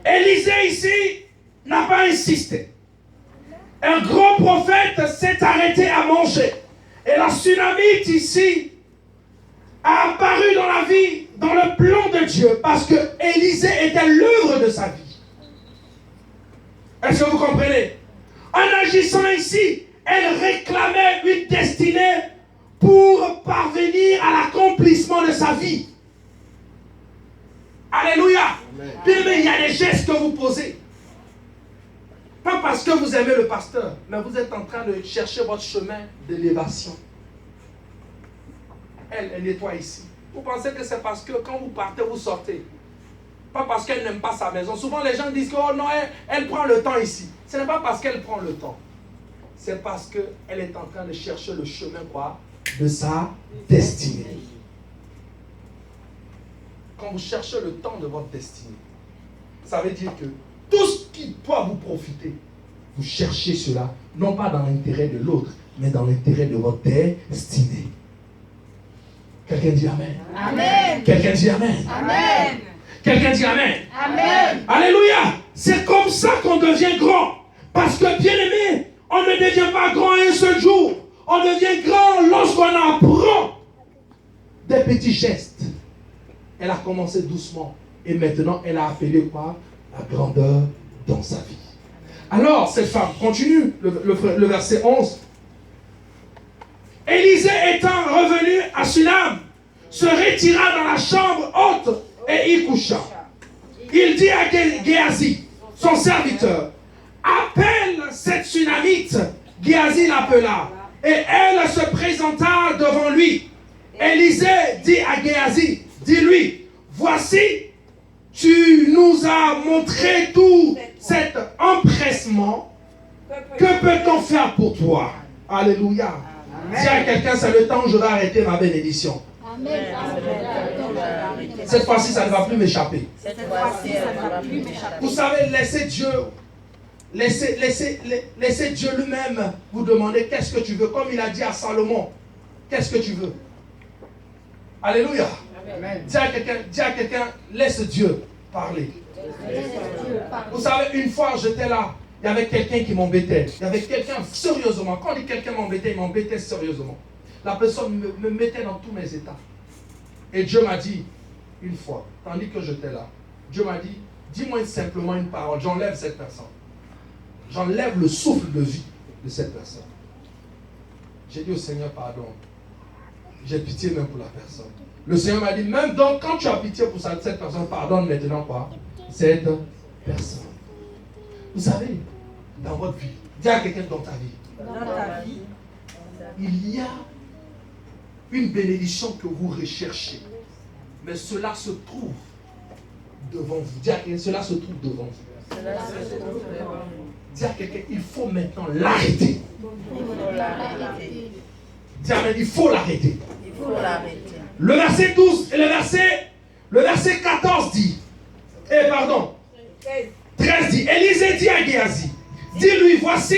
Élisée ici n'a pas insisté. Un grand prophète s'est arrêté à manger. Et la tsunamite ici a apparu dans la vie, dans le plan de Dieu, parce que Élisée était l'œuvre de sa vie. Est-ce que vous comprenez? En agissant ici, elle réclamait une destinée pour parvenir à l'accomplissement de sa vie. Alléluia. Bien aimé, il y a des gestes que vous posez. Pas parce que vous aimez le pasteur, mais vous êtes en train de chercher votre chemin d'élévation. Elle nettoie ici. Vous pensez que c'est parce que quand vous partez, vous sortez. Pas parce qu'elle n'aime pas sa maison. Souvent les gens disent que oh non, elle prend le temps ici. Ce n'est pas parce qu'elle prend le temps. C'est parce qu'elle est en train de chercher le chemin quoi? De sa destinée. Quand vous cherchez le temps de votre destinée, ça veut dire que tout ce qui doit vous profiter, vous cherchez cela, non pas dans l'intérêt de l'autre, mais dans l'intérêt de votre destinée. Quelqu'un dit Amen. Amen. Quelqu'un dit Amen. Amen. Quelqu'un dit Amen. Amen. Alléluia. C'est comme ça qu'on devient grand. Parce que bien aimé, on ne devient pas grand un seul jour. On devient grand lorsqu'on apprend des petits gestes. Elle a commencé doucement. Et maintenant, elle a appelé quoi? La grandeur dans sa vie. Alors, cette femme continue, le verset 11. Élisée étant revenu à Sunam, se retira dans la chambre haute et y coucha. Il dit à Géasi, son serviteur, appelle cette Sunamite. Géasi l'appela et elle se présenta devant lui. Élisée dit à Géasi, dis-lui, voici, tu nous as montré tout cet empressement. Que peut-on faire pour toi? Alléluia. Dis à quelqu'un, c'est le temps où je vais arrêter ma bénédiction. Amen. Cette fois-ci, ça ne va plus m'échapper. Cette fois-ci, ça ne va plus m'échapper. Vous savez, laissez Dieu lui-même vous demander qu'est-ce que tu veux. Comme il a dit à Salomon, qu'est-ce que tu veux? Alléluia. Amen. Dis à quelqu'un, laisse Dieu parler. Vous savez, une fois j'étais là, il y avait quelqu'un qui m'embêtait. Il y avait quelqu'un sérieusement. Quand on dit quelqu'un m'embêtait, il m'embêtait sérieusement. La personne me mettait dans tous mes états. Et Dieu m'a dit, une fois, tandis que j'étais là, Dieu m'a dit, dis-moi simplement une parole, j'enlève cette personne. J'enlève le souffle de vie de cette personne. J'ai dit au Seigneur, pardon. J'ai pitié même pour la personne. Le Seigneur m'a dit, même donc quand tu as pitié pour cette personne, pardonne maintenant quoi? Cette personne. Vous savez, dans votre vie, dis à quelqu'un dans ta vie. Dans ta vie, Il y a une bénédiction que vous recherchez. Mais cela se trouve devant vous. Dis à quelqu'un, cela se trouve devant vous. cela se trouve devant nous. Dis à quelqu'un, il faut maintenant l'arrêter. Il faut l'arrêter. Dis à quelqu'un, il faut l'arrêter. Il faut l'arrêter. Le verset 12 et le verset 14 dit, 13 dit, Élisée dit à Géasi, dis-lui, voici,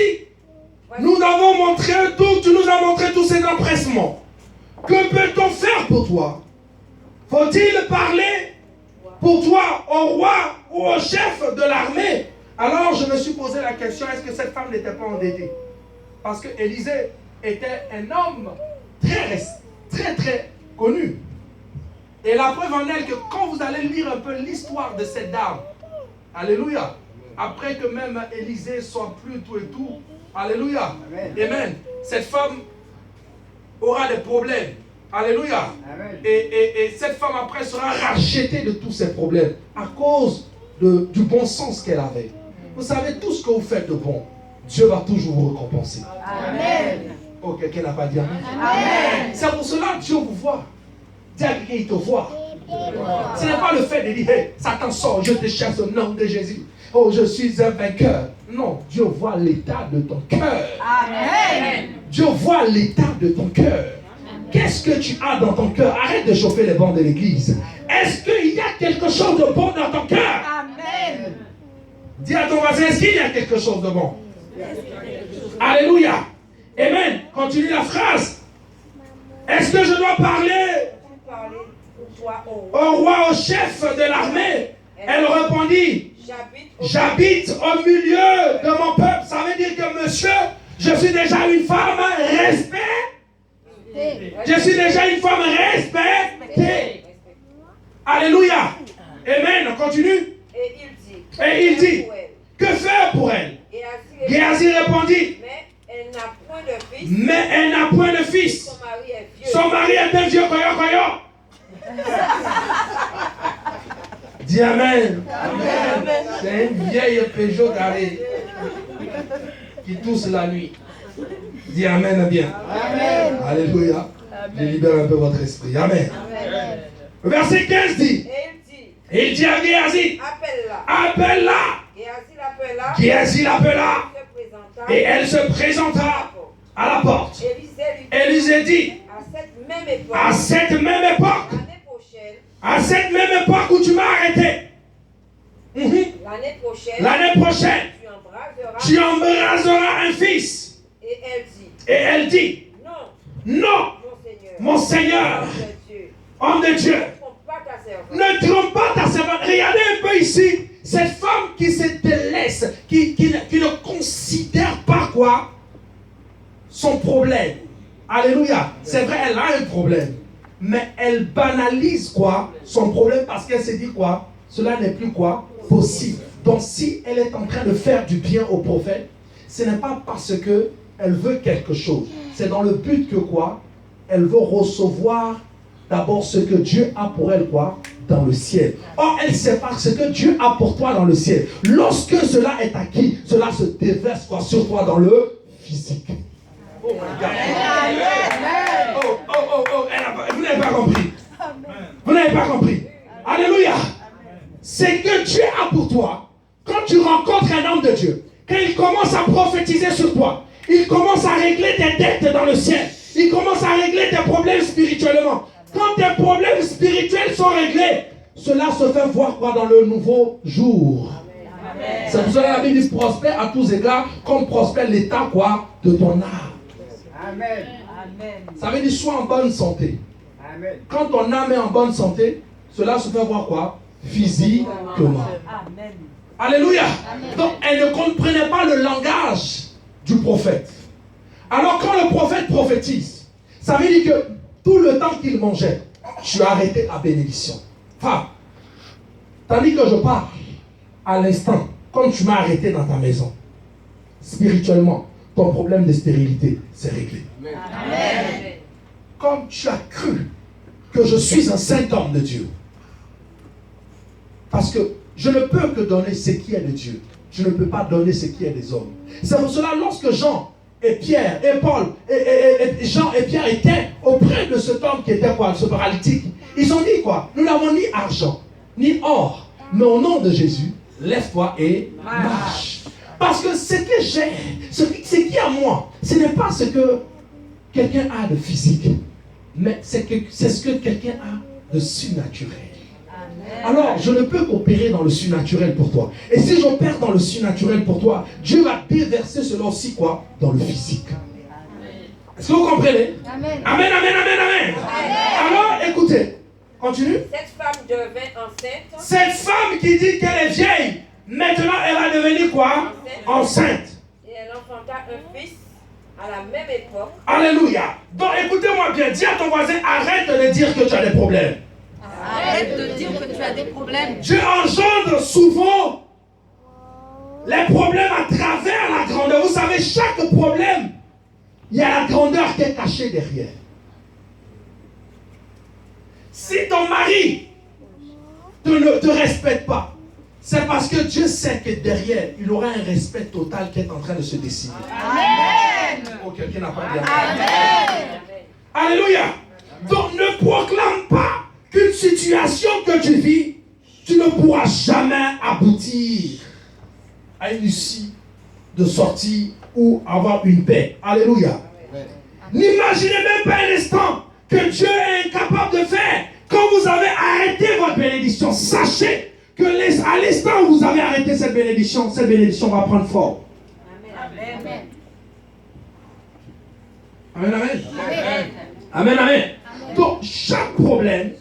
nous avons montré tout, tu nous as montré tous ces empressements. Que peut-on faire pour toi? Faut-il parler pour toi au roi ou au chef de l'armée? Alors je me suis posé la question, est-ce que cette femme n'était pas endettée? Parce que Élisée était un homme très connu. Et la preuve en est que quand vous allez lire un peu l'histoire de cette dame, alléluia, après que même Élisée soit plus tout et tout, alléluia, amen, cette femme aura des problèmes, alléluia, et cette femme après sera rachetée de tous ses problèmes à cause du bon sens qu'elle avait. Vous savez, tout ce que vous faites de bon, Dieu va toujours vous récompenser. Amen. Oh, quelqu'un n'a pas dit amen. Amen. C'est pour cela que Dieu vous voit. Dis à quelqu'un, il te voit. Ce n'est pas le fait de dire, hey, Satan sort, je te chasse au nom de Jésus. Oh, je suis un vainqueur. Non, Dieu voit l'état de ton cœur. Amen. Dieu voit l'état de ton cœur. Qu'est-ce que tu as dans ton cœur? Arrête de chauffer les bancs de l'église. Est-ce qu'il y a quelque chose de bon dans ton cœur? Amen. Dis à ton voisin, est-ce qu'il y a quelque chose de bon? Alléluia. Amen. Continue la phrase. Est-ce que je dois parler au roi, au chef de l'armée? Elle répondit, J'habite au milieu de mon peuple. Ça veut dire que, monsieur, je suis déjà une femme respectée. Je suis déjà une femme respectée. Alléluia. Amen. On continue. Et il dit, que faire pour elle? Géasi répondit, mais elle n'a point de fils. Son mari est un vieux koyo. Dis Amen. C'est une vieille Peugeot garée qui tousse la nuit. Dis Amen bien. Amen. Alléluia. Je libère un peu votre esprit. Amen. Amen. Verset 15 dit, et il dit à Géasi, appelle-la. Géasi l'appela. Et elle se présenta à la porte. Élisée dit, à cette même époque, où tu m'as arrêté, l'année prochaine, tu embraseras un fils. Et elle dit, non, mon Seigneur, homme de Dieu, ne trompe pas ta servante. Regardez un peu ici, cette femme qui se délaisse, qui ne considère pas quoi son problème. Alléluia. C'est vrai, elle a un problème. Mais elle banalise quoi son problème parce qu'elle se dit quoi? Cela n'est plus quoi possible. Donc si elle est en train de faire du bien au prophète, ce n'est pas parce que elle veut quelque chose. C'est dans le but que quoi? Elle veut recevoir d'abord ce que Dieu a pour elle quoi? Dans le ciel. Or, elle sépare ce que Dieu a pour toi dans le ciel. Lorsque cela est acquis, cela se déverse quoi sur toi dans le physique. Oh my God. Vous n'avez pas compris. Vous n'avez pas compris. Alléluia. C'est que Dieu a pour toi, quand tu rencontres un homme de Dieu, quand il commence à prophétiser sur toi, il commence à régler tes dettes dans le ciel. Il commence à régler tes problèmes spirituellement. Quand tes problèmes spirituels sont réglés, cela se fait voir quoi dans le nouveau jour. Amen. C'est pour ça que la Bible dit prospère à tous égards, comme prospère l'état quoi de ton âme. Amen. Ça veut dire sois en bonne santé. Amen. Quand ton âme est en bonne santé, cela se fait voir quoi? Physiquement. Amen. Alléluia. Amen. Donc elle ne comprenait pas le langage du prophète. Alors quand le prophète prophétise, ça veut dire que tout le temps qu'il mangeait, tu as arrêté la bénédiction. Femme, tandis que je parle, à l'instant, comme tu m'as arrêté dans ta maison, spirituellement, ton problème de stérilité, c'est réglé. Amen. Comme tu as cru que je suis un saint homme de Dieu, parce que je ne peux que donner ce qui est de Dieu. Je ne peux pas donner ce qui est des hommes. C'est pour cela, lorsque Jean et Pierre et Paul et Jean et Pierre étaient auprès de cet homme qui était quoi, ce paralytique, ils ont dit quoi? Nous n'avons ni argent, ni or, mais au nom de Jésus, lève-toi et marche. Parce que ce que j'ai, ce qui est à moi, ce n'est pas ce que quelqu'un a de physique, mais c'est ce que quelqu'un a de surnaturel. Alors, je ne peux qu'opérer dans le surnaturel pour toi. Et si j'opère dans le surnaturel pour toi, Dieu va déverser cela aussi quoi? Dans le physique. Est-ce que vous comprenez? Amen. Amen, amen, amen, amen. Alors, écoutez, continue. Cette femme devint enceinte. Cette femme qui dit qu'elle est vieille, maintenant elle va devenir quoi? Enceinte. Et elle enfanta un fils à la même époque. Alléluia. Donc écoutez-moi bien, dis à ton voisin, arrête de dire que tu as des problèmes. Arrête de dire que tu as des problèmes. Dieu engendre souvent les problèmes à travers la grandeur. Vous savez, chaque problème, il y a la grandeur qui est cachée derrière. Si ton mari ne te respecte pas, c'est parce que Dieu sait que derrière, il aura un respect total qui est en train de se dessiner. Amen. Oh, quelqu'un n'a pas dit Amen. Alléluia. Donc ne proclame pas qu'une situation que tu vis, tu ne pourras jamais aboutir à une issue de sortie ou avoir une paix. Alléluia. N'imaginez même pas un instant que Dieu est incapable de faire. Quand vous avez arrêté votre bénédiction, sachez que à l'instant où vous avez arrêté cette bénédiction va prendre forme. Amen. Amen, amen. Amen. Amen, amen. Donc, chaque problème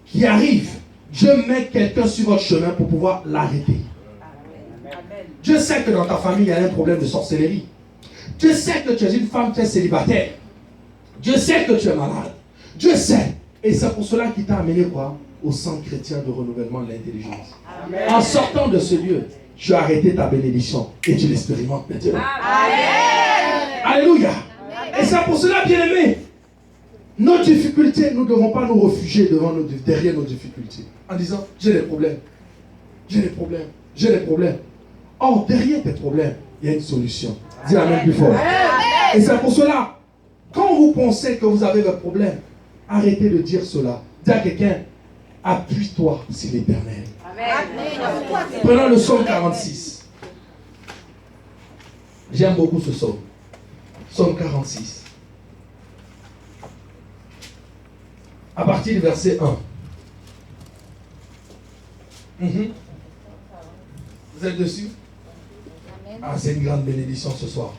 qui arrive, Dieu met quelqu'un sur votre chemin pour pouvoir l'arrêter. Dieu sait que dans ta famille, il y a un problème de sorcellerie. Dieu sait que tu es une femme, tu es célibataire. Dieu sait que tu es malade. Dieu sait. Et c'est pour cela qu'il t'a amené quoi? Au centre chrétien de renouvellement de l'intelligence. En sortant de ce lieu, tu as arrêté ta bénédiction et tu l'expérimentes maintenant. Alléluia. Et c'est pour cela, bien-aimé, nos difficultés, nous ne devons pas nous réfugier derrière nos difficultés. En disant, j'ai des problèmes. J'ai des problèmes. J'ai des problèmes. Or, derrière tes problèmes, il y a une solution. Dis amen plus fort. Et c'est pour cela, quand vous pensez que vous avez des problèmes, arrêtez de dire cela. Dis à quelqu'un, appuie-toi sur l'Éternel. Prenons le psaume 46. J'aime beaucoup ce psaume. Psaume 46. À partir du verset 1. Vous êtes dessus? Ah, c'est une grande bénédiction ce soir.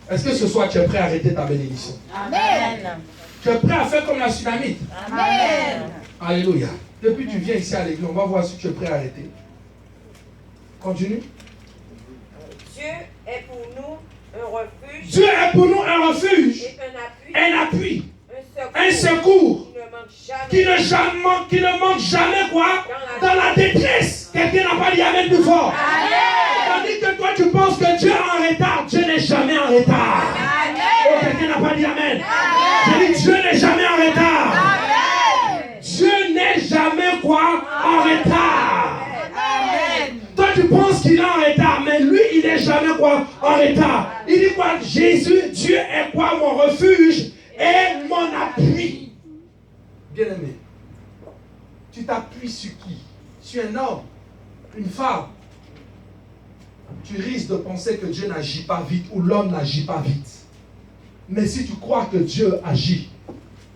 Est-ce que ce soir tu es prêt à arrêter ta bénédiction? Amen. Tu es prêt à faire comme la tsunamite? Amen. Alléluia. Depuis que tu viens ici à l'église, on va voir si tu es prêt à arrêter. Continue. Dieu est pour nous un refuge. Dieu est pour nous un refuge, Et un appui, un un secours qui ne manque jamais. qui ne manque jamais quoi? Dans la détresse. Quelqu'un n'a pas dit amen plus fort. Tandis que toi tu penses que Dieu est en retard, Dieu n'est jamais en retard. Oh, quelqu'un n'a pas dit amen. J'ai dit Dieu n'est jamais en retard. Dieu n'est jamais quoi? En retard. Toi tu penses qu'il est en retard, mais lui il n'est jamais quoi? En retard. Il dit quoi? Jésus, Dieu est quoi? Mon refuge et mon appui. Bien-aimé, tu t'appuies sur qui? Sur un homme, une femme. Tu risques de penser que Dieu n'agit pas vite ou l'homme n'agit pas vite. Mais si tu crois que Dieu agit,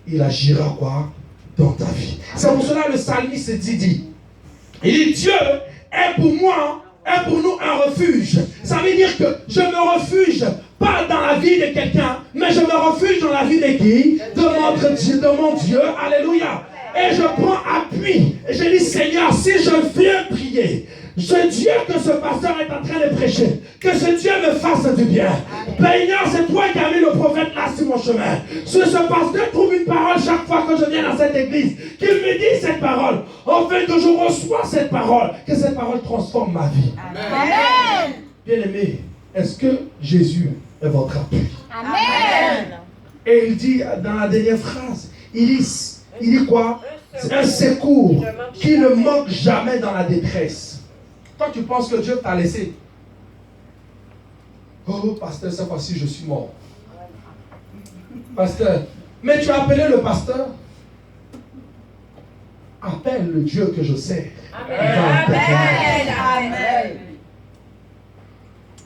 il agira quoi? Dans ta vie. C'est pour cela le psalmiste dit, il dit Dieu est pour moi, est pour nous un refuge. Ça veut dire que je me refuge pas dans la vie de quelqu'un, mais je me refuge dans la vie de qui? De mon Dieu. Alléluia. Et je prends appui. Et je dis Seigneur, si je viens prier, ce Dieu que ce pasteur est en train de prêcher, que ce Dieu me fasse du bien. Seigneur, c'est toi qui as mis le prophète là sur mon chemin. Ce pasteur trouve une parole chaque fois que je viens dans cette église, qu'il me dit cette parole, afin que je reçois cette parole, que cette parole transforme ma vie. Amen. Bien-aimé, est-ce que Jésus est votre appui? Amen. Et il dit dans la dernière phrase, il dit quoi? C'est un secours qui ne manque jamais dans la détresse. Toi, tu penses que Dieu t'a laissé. Oh, pasteur, cette fois-ci, je suis mort. Pasteur, mais tu as appelé le pasteur. Appelle le Dieu que je sers. Amen.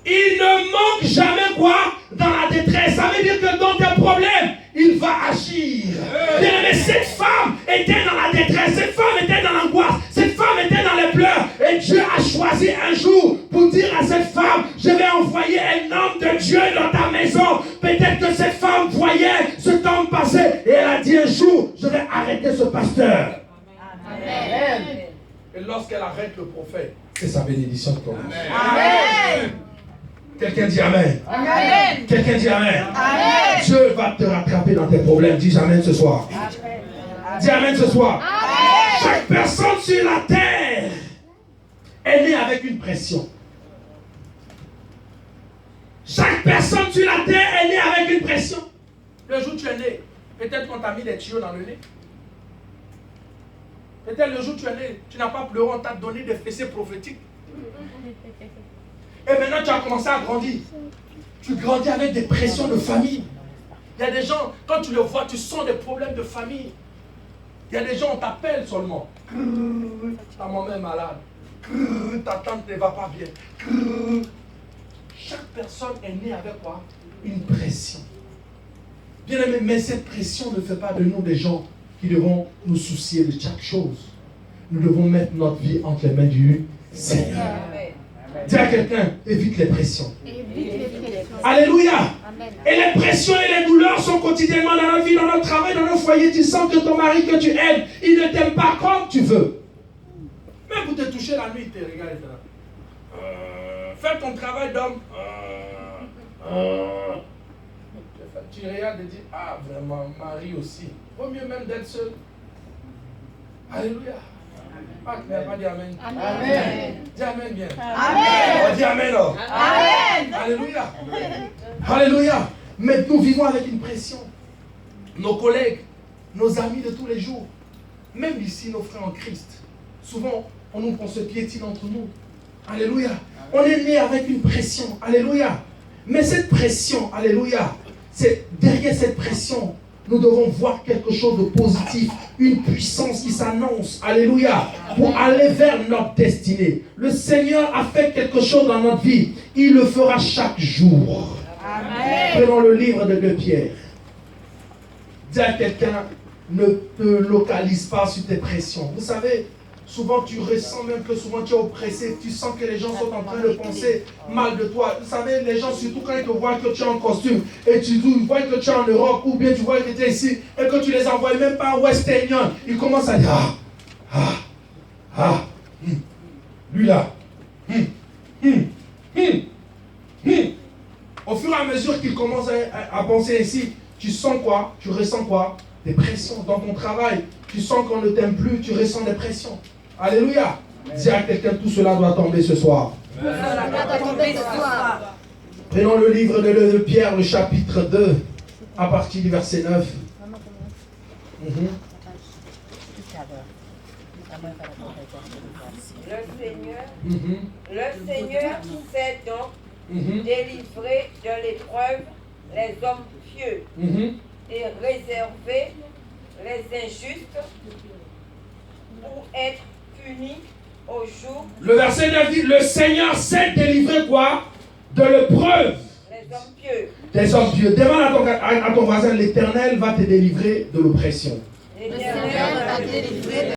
Il ne manque jamais quoi? Dans la détresse. Ça veut dire que dans tes problèmes, il va agir. Mais cette femme était dans la détresse. Cette femme était dans l'angoisse. Cette femme était dans les pleurs. Et Dieu a choisi un jour pour dire à cette femme, je vais envoyer un homme de Dieu dans ta maison. Peut-être que cette femme voyait ce temps passer. Et elle a dit un jour, je vais arrêter ce pasteur. Amen. Et lorsqu'elle arrête le prophète, c'est sa bénédiction qui commence. Amen. Quelqu'un dit Amen. Amen. Quelqu'un dit Amen. Amen. Dieu va te rattraper dans tes problèmes. Dis Amen ce soir. Dis Amen ce soir. Amen. Chaque personne sur la terre est née avec une pression. Chaque personne sur la terre est née avec une pression. Le jour où tu es né, peut-être qu'on t'a mis des tuyaux dans le nez. Peut-être le jour où tu es né, tu n'as pas pleuré, on t'a donné des fessées prophétiques. Et maintenant tu as commencé à grandir. Tu grandis avec des pressions de famille. Il y a des gens, quand tu le vois, tu sens des problèmes de famille. Il y a des gens, on t'appelle seulement. Ta maman est malade. Ta tante ne va pas bien. Chaque personne est née avec quoi? Une pression. Bien aimé, mais cette pression ne fait pas de nous des gens qui devons nous soucier de chaque chose. Nous devons mettre notre vie entre les mains du Seigneur. Dis à quelqu'un, évite les pressions. Alléluia. Amen. Et les pressions et les douleurs sont quotidiennement dans notre vie, dans notre travail, dans nos foyers. Tu sens que ton mari que tu aimes, il ne t'aime pas comme tu veux. Même pour te toucher la nuit, il te regarde. Fais ton travail d'homme. Tu regardes et dis, ah vraiment, Marie aussi. Vaut mieux même d'être seul. Alléluia. Ah, tu n'as pas dit Amen. Amen. Dis Amen bien. Amen. On dit Amen. Oh. Amen. Alléluia. Alléluia. Mais nous vivons avec une pression. Nos collègues, nos amis de tous les jours, même ici, nos frères en Christ, souvent, on se piétine entre nous. Alléluia. On est né avec une pression. Alléluia. Mais cette pression, alléluia, c'est derrière cette pression, nous devons voir quelque chose de positif, une puissance qui s'annonce, alléluia, pour aller vers notre destinée. Le Seigneur a fait quelque chose dans notre vie, il le fera chaque jour. Amen. Prenons le livre de 2 Pierre. Dis à quelqu'un, ne te localise pas sur tes pressions. Vous savez, souvent tu ressens même que souvent tu es oppressé, tu sens que les gens sont en train de penser mal de toi. Vous savez, les gens, surtout quand ils te voient que tu es en costume et tu vois que tu es en Europe ou bien tu vois que tu es ici et que tu les envoies même pas en Western Union, ils commencent à dire lui là. Au fur et à mesure qu'ils commencent à penser ainsi, tu sens quoi? Tu ressens quoi? Des pressions dans ton travail. Tu sens qu'on ne t'aime plus, tu ressens des pressions. Alléluia. Dis à quelqu'un, tout cela doit tomber ce soir. Prenons le livre de Pierre, le chapitre 2, à partir du verset 9. Le Seigneur sait donc délivrer de l'épreuve les hommes pieux et réserver les injustes pour être punis au jour. Le verset 9 dit, le Seigneur sait délivrer quoi? De l'épreuve. Les hommes pieux. Des hommes pieux. Demande à ton voisin, l'Éternel va te délivrer de l'oppression. L'Éternel va te délivrer